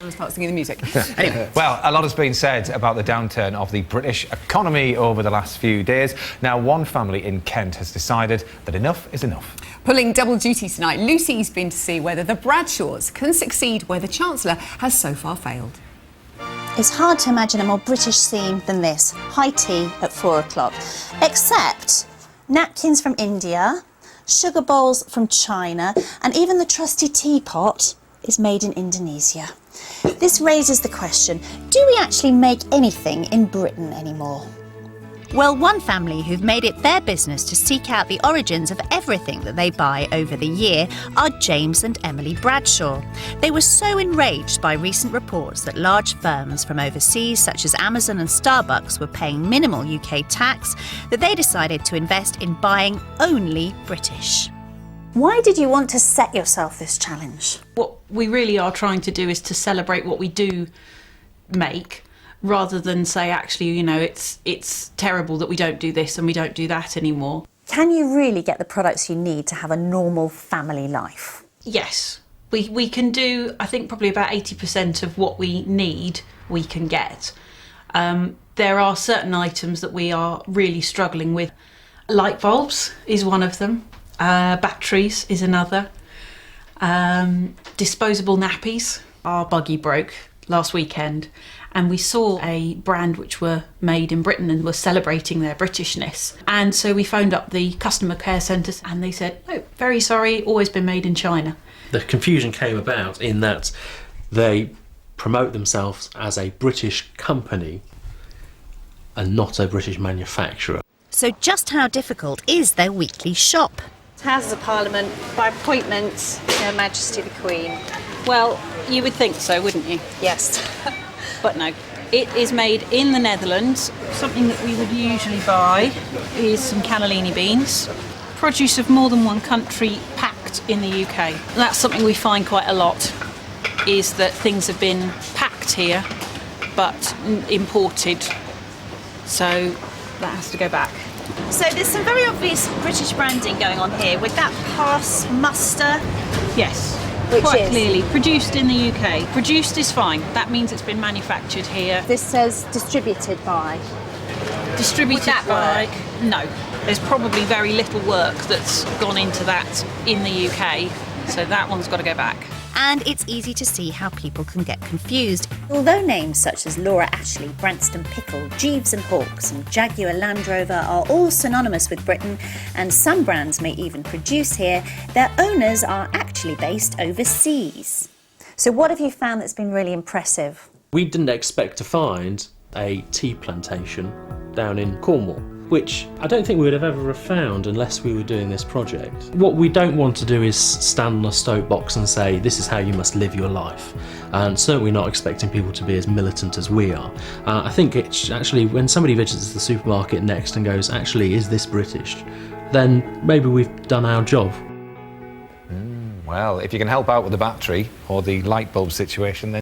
to start singing the music. Anyway. Well, a lot has been said about the downturn of the British economy over the last few days. Now, one family in Kent has decided that enough is enough. Pulling double duty tonight, Lucy's been to see whether the Bradshaws can succeed where the Chancellor has so far failed. It's hard to imagine a more British scene than this. High tea at 4 o'clock. Except napkins from India, sugar bowls from China, and even the trusty teapot is made in Indonesia. This raises the question, do we actually make anything in Britain anymore? Well, one family who've made it their business to seek out the origins of everything that they buy over the year are James and Emily Bradshaw. They were so enraged by recent reports that large firms from overseas, such as Amazon and Starbucks, were paying minimal UK tax that they decided to invest in buying only British. Why did you want to set yourself this challenge? What we really are trying to do is to celebrate what we do make, rather than say, actually, you know, it's terrible that we don't do this and we don't do that anymore. Can you really get the products you need to have a normal family life? Yes. We can do, I think, probably about 80% of what we need we can get. There are certain items that we are really struggling with. Light bulbs is one of them. Batteries is another. Disposable nappies. Our buggy broke last weekend, and we saw a brand which were made in Britain and were celebrating their Britishness. And so we phoned up the customer care centres and they said, "Oh, very sorry, always been made in China." The confusion came about in that they promote themselves as a British company and not a British manufacturer. So just how difficult is their weekly shop? Houses of Parliament, by appointment, Her Majesty the Queen. Well, you would think so, wouldn't you? Yes. But no. It is made in the Netherlands. Something that we would usually buy is some cannellini beans. Produce of more than one country packed in the UK. That's something we find quite a lot, is that things have been packed here but imported. So that has to go back. So there's some very obvious British branding going on here with that pass muster. Yes. Which quite is? clearly produced in the UK. Produced is fine. That means it's been manufactured here. This says distributed by. Distributed Would that by. work? No. There's probably very little work that's gone into that in the UK, so that one's got to go back. And it's easy to see how people can get confused. Although names such as Laura Ashley, Branston Pickle, Jeeves and Hawkes and Jaguar Land Rover are all synonymous with Britain, and some brands may even produce here, their owners are actually based overseas. So what have you found that's been really impressive? We didn't expect to find a tea plantation down in Cornwall, which I don't think we would have ever found unless we were doing this project. What we don't want to do is stand on a soapbox and say, this is how you must live your life. And certainly not expecting people to be as militant as we are. I think it's actually, when somebody visits the supermarket next and goes, actually, is this British? Then maybe we've done our job. Well, if you can help out with the battery or the light bulb situation, then